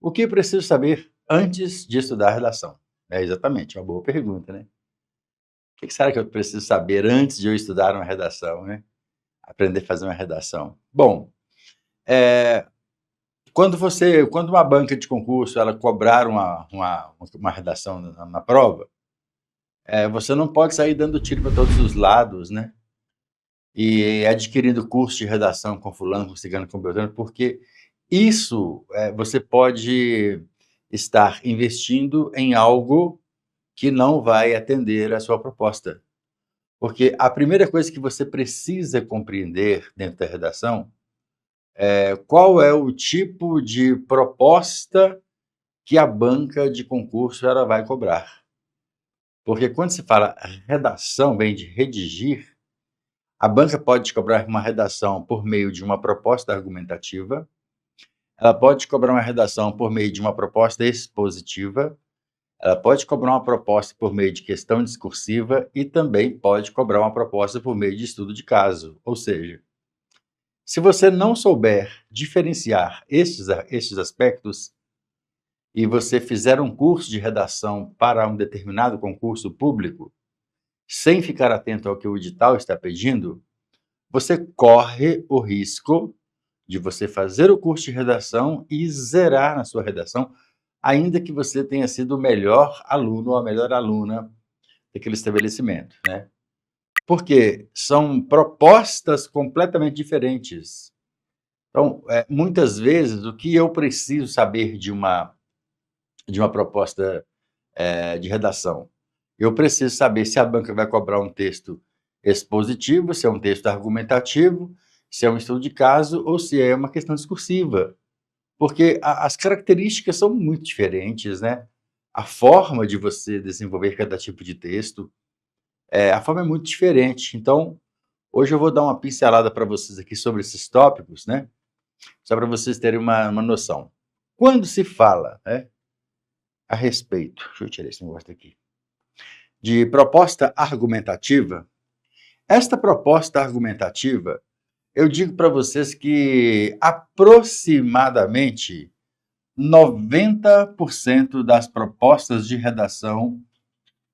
O que eu preciso saber antes de estudar redação? É exatamente, uma boa pergunta, né? O que será que eu preciso saber antes de eu estudar uma redação, né? Aprender a fazer uma redação. Bom, eh, quando uma banca de concurso ela cobrar uma redação na prova, você não pode sair dando tiro para todos os lados, né? E adquirindo curso de redação com fulano, com ciclano, com beltrano, porque isso, você pode estar investindo em algo que não vai atender a sua proposta. Porque a primeira coisa que você precisa compreender dentro da redação é qual é o tipo de proposta que a banca de concurso ela vai cobrar. Porque quando se fala redação, vem de redigir, a banca pode te cobrar uma redação por meio de uma proposta argumentativa, ela pode te cobrar uma redação por meio de uma proposta expositiva, ela pode cobrar uma proposta por meio de questão discursiva e também pode cobrar uma proposta por meio de estudo de caso. Ou seja, se você não souber diferenciar estes aspectos e você fizer um curso de redação para um determinado concurso público, sem ficar atento ao que o edital está pedindo, você corre o risco de você fazer o curso de redação e zerar na sua redação, ainda que você tenha sido o melhor aluno ou a melhor aluna daquele estabelecimento, né? Porque são propostas completamente diferentes. Então, muitas vezes, o que eu preciso saber de uma proposta de redação? Eu preciso saber se a banca vai cobrar um texto expositivo, se é um texto argumentativo, se é um estudo de caso ou se é uma questão discursiva. Porque as características são muito diferentes, né? A forma de você desenvolver cada tipo de texto, a forma é muito diferente. Então, hoje eu vou dar uma pincelada para vocês aqui sobre esses tópicos, né? Só para vocês terem uma noção. Quando se fala, né, a respeito, deixa eu tirar esse negócio aqui, de proposta argumentativa, esta proposta argumentativa, eu digo para vocês que aproximadamente 90% das propostas de redação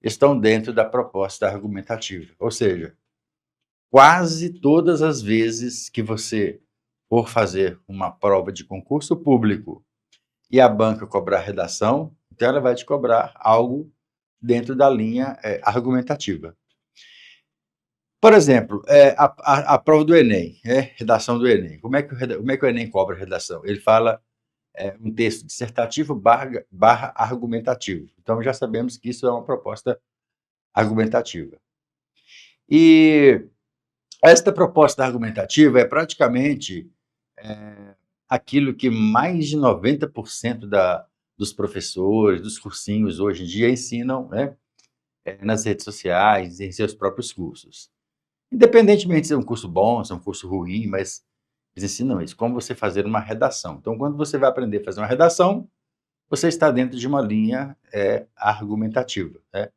estão dentro da proposta argumentativa. Ou seja, quase todas as vezes que você for fazer uma prova de concurso público e a banca cobrar redação, então ela vai te cobrar algo dentro da linha argumentativa. Por exemplo, a prova do Enem, redação do Enem. Como é que o Enem cobra redação? Ele fala um texto dissertativo barra argumentativo. Então, já sabemos que isso é uma proposta argumentativa. E esta proposta argumentativa é praticamente aquilo que mais de 90% dos professores, dos cursinhos hoje em dia ensinam, né, nas redes sociais, em seus próprios cursos. Independentemente de ser um curso bom, se é um curso ruim, mas eles ensinam isso, como você fazer uma redação. Então, quando você vai aprender a fazer uma redação, você está dentro de uma linha argumentativa, né?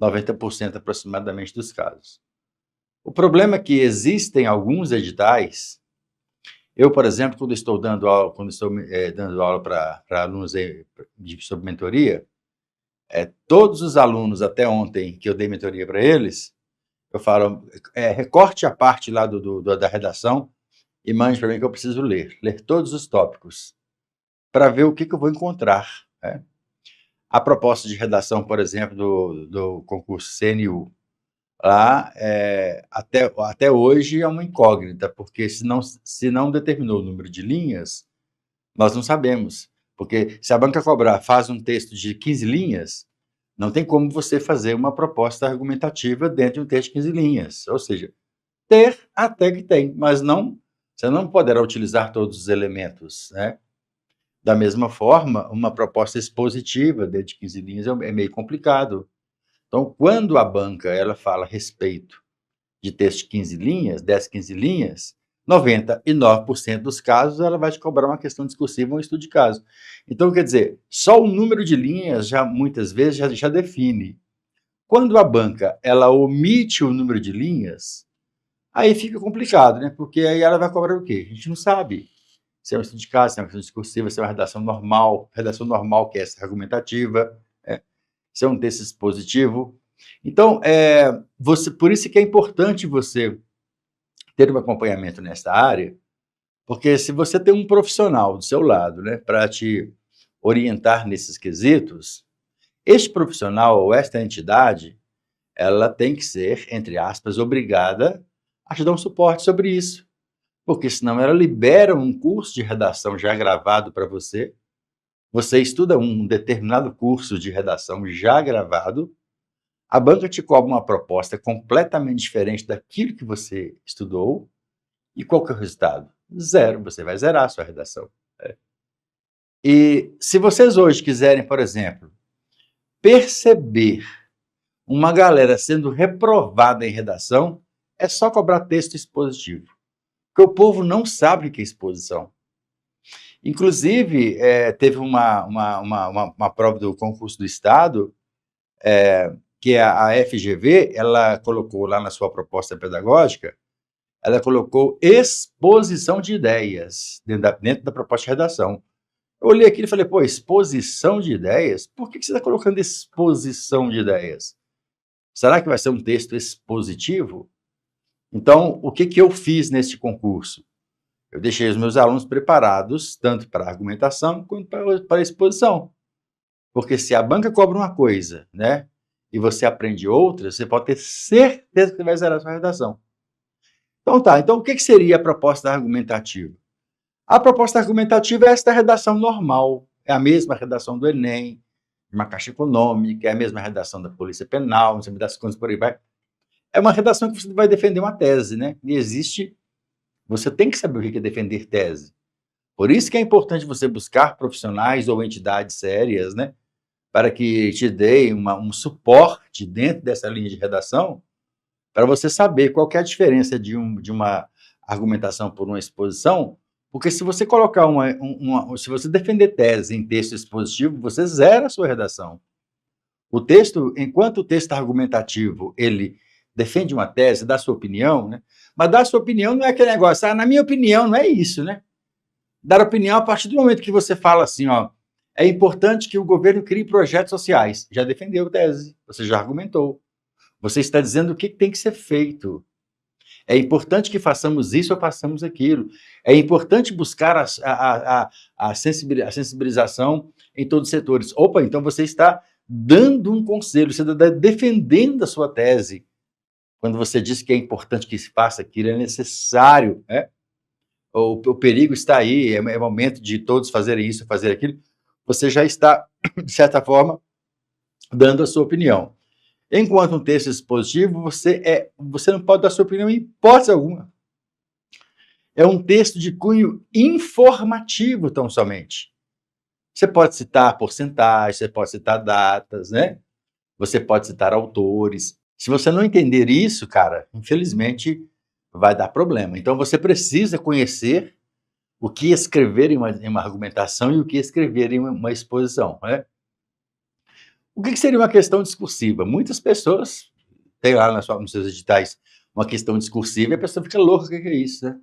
90% aproximadamente dos casos. O problema é que existem alguns editais. Eu, por exemplo, quando estou dando aula, dando aula para alunos sobre mentoria, todos os alunos até ontem que eu dei mentoria para eles, eu falo, recorte a parte lá da redação e mande para mim que eu preciso ler todos os tópicos, para ver o que eu vou encontrar, né? A proposta de redação, por exemplo, do concurso CNU, lá, até hoje é uma incógnita, porque se não determinou o número de linhas, nós não sabemos. Porque se a banca cobrar, faz um texto de 15 linhas, não tem como você fazer uma proposta argumentativa dentro de um texto de 15 linhas. Ou seja, ter até que tem, mas você não poderá utilizar todos os elementos, né? Da mesma forma, uma proposta expositiva dentro de 15 linhas é meio complicado. Então, quando a banca ela fala a respeito de texto de 15 linhas, 10, 15 linhas, 99% dos casos ela vai te cobrar uma questão discursiva ou um estudo de caso. Então, quer dizer, só o número de linhas já muitas vezes já define. Quando a banca ela omite o número de linhas, aí fica complicado, né? Porque aí ela vai cobrar o quê? A gente não sabe. se é um estudo de caso, se é uma questão discursiva, se é uma redação normal que é essa argumentativa, se é um texto expositivo. Então, por isso que é importante você ter um acompanhamento nessa área, porque se você tem um profissional do seu lado, né, para te orientar nesses quesitos, este profissional ou esta entidade, ela tem que ser, entre aspas, obrigada a te dar um suporte sobre isso, porque senão ela libera um curso de redação já gravado para você, você estuda um determinado curso de redação já gravado, a banca te cobra uma proposta completamente diferente daquilo que você estudou, e qual que é o resultado? Zero, você vai zerar a sua redação. E se vocês hoje quiserem, por exemplo, perceber uma galera sendo reprovada em redação, é só cobrar texto expositivo, porque o povo não sabe o que é exposição. Inclusive, teve uma prova do concurso do Estado, que é a FGV, ela colocou lá na sua proposta pedagógica, ela colocou exposição de ideias dentro da proposta de redação. Eu olhei aqui e falei, pô, exposição de ideias? Por que você está colocando exposição de ideias? Será que vai ser um texto expositivo? Então, o que eu fiz neste concurso? Eu deixei os meus alunos preparados, tanto para a argumentação quanto para a exposição. Porque se a banca cobra uma coisa, né, e você aprende outra, você pode ter certeza que você vai zerar a sua redação. Então tá, então o que seria a proposta argumentativa? A proposta argumentativa é esta redação normal, é a mesma redação do Enem, de uma Caixa Econômica, é a mesma redação da Polícia Penal, não sei das coisas por aí vai. É uma redação que você vai defender uma tese, né? E você tem que saber o que é defender tese. Por isso que é importante você buscar profissionais ou entidades sérias, né? Para que te deem um suporte dentro dessa linha de redação, para você saber qual que é a diferença de uma argumentação por uma exposição, porque se você colocar se você defender tese em texto expositivo, você zera a sua redação. O texto, enquanto o texto argumentativo, ele defende uma tese, dá sua opinião, né? Mas dar sua opinião não é aquele negócio, na minha opinião, não é isso, né? Dar opinião a partir do momento que você fala assim, ó, é importante que o governo crie projetos sociais. Já defendeu tese, você já argumentou. Você está dizendo o que tem que ser feito. É importante que façamos isso ou façamos aquilo. É importante buscar a sensibilização em todos os setores. Opa, então você está dando um conselho, você está defendendo a sua tese. Quando você diz que é importante que se faça aquilo, é necessário, né? O perigo está aí, é momento de todos fazerem isso, fazer aquilo. Você já está, de certa forma, dando a sua opinião. Enquanto um texto expositivo, você não pode dar sua opinião em hipótese alguma. É um texto de cunho informativo, tão somente. Você pode citar porcentagens, você pode citar datas, né? Você pode citar autores. Se você não entender isso, cara, infelizmente vai dar problema. Então você precisa conhecer o que escrever em uma argumentação e o que escrever em uma exposição, né? O que seria uma questão discursiva? Muitas pessoas têm lá nos seus editais uma questão discursiva e a pessoa fica louca, o que é isso, né?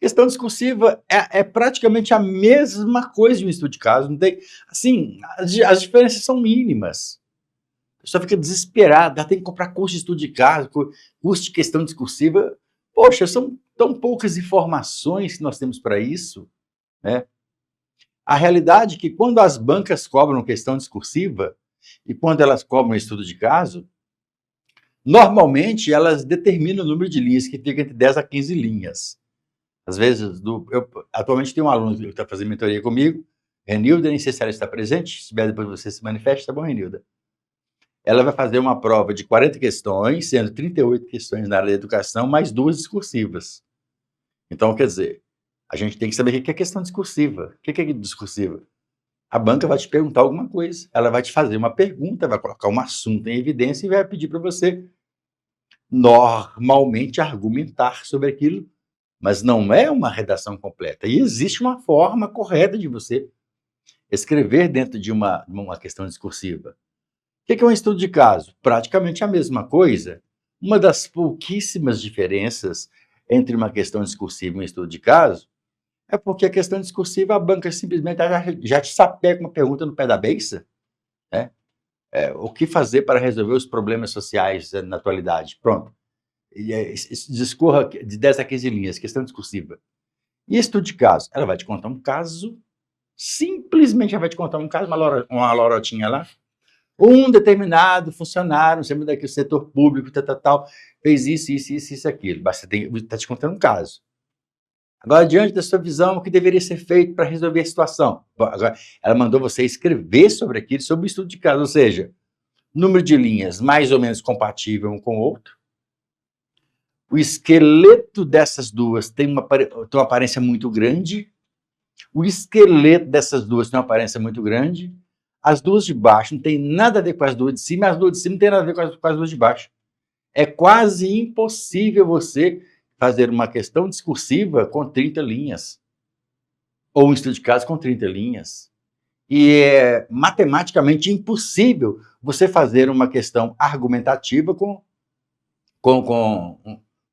Questão discursiva é praticamente a mesma coisa de um estudo de caso, não tem, assim, as diferenças são mínimas. A pessoa fica desesperada, tem que comprar curso de estudo de caso, curso de questão discursiva. Poxa, são tão poucas informações que nós temos para isso, né? A realidade é que quando as bancas cobram questão discursiva e quando elas cobram estudo de caso, normalmente elas determinam o número de linhas, que fica entre 10 a 15 linhas. Às vezes, atualmente tem um aluno que está fazendo mentoria comigo, Renilda, nem sei se ela está presente, se tiver depois você se manifeste, tá bom, Renilda? Ela vai fazer uma prova de 40 questões, sendo 38 questões na área da educação, mais 2 discursivas. Então, quer dizer, a gente tem que saber o que é questão discursiva. O que é discursiva? A banca vai te perguntar alguma coisa, ela vai te fazer uma pergunta, vai colocar um assunto em evidência e vai pedir para você normalmente argumentar sobre aquilo, mas não é uma redação completa. E existe uma forma correta de você escrever dentro de uma questão discursiva. O que é um estudo de caso? Praticamente a mesma coisa. Uma das pouquíssimas diferenças entre uma questão discursiva e um estudo de caso É porque a questão discursiva, a banca simplesmente já te sapeca uma pergunta no pé da beiça, né? O que fazer para resolver os problemas sociais na atualidade? Pronto. E discorra de 10 a 15 linhas, questão discursiva. E estudo de caso? Ela vai te contar um caso, simplesmente ela vai te contar um caso, uma lorotinha lá. Um determinado funcionário, sempre daquele setor público, tal, fez isso, aquilo. Mas você está te contando um caso. Agora, diante da sua visão, o que deveria ser feito para resolver a situação? Bom, agora, ela mandou você escrever sobre aquilo, sobre o estudo de caso, ou seja, número de linhas mais ou menos compatível um com o outro. O esqueleto dessas duas tem uma aparência muito grande. O esqueleto dessas duas tem uma aparência muito grande. As duas de baixo não tem nada a ver com as duas de cima, as duas de cima não tem nada a ver com as duas de baixo. É quase impossível você fazer uma questão discursiva com 30 linhas. Ou um estudo de caso com 30 linhas. E é matematicamente impossível você fazer uma questão argumentativa com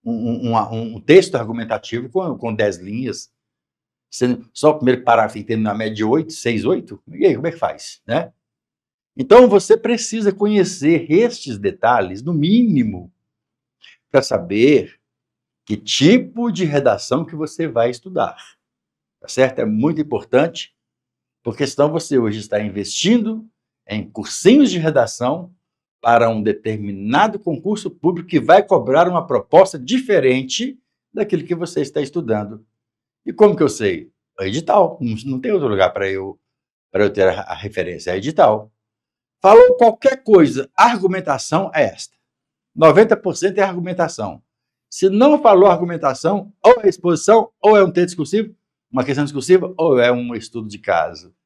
um texto argumentativo com 10 linhas. Só o primeiro parágrafo tem que terminar na média de 8, 6, 8? E aí, como é que faz, né? Então, você precisa conhecer estes detalhes, no mínimo, para saber que tipo de redação que você vai estudar. Tá certo? É muito importante, porque senão você hoje está investindo em cursinhos de redação para um determinado concurso público que vai cobrar uma proposta diferente daquilo que você está estudando. E como que eu sei? O edital. Não tem outro lugar para eu ter a referência. É edital. Falou qualquer coisa, a argumentação é esta. 90% é argumentação. Se não falou argumentação, ou é exposição, ou é um texto discursivo, uma questão discursiva, ou é um estudo de caso.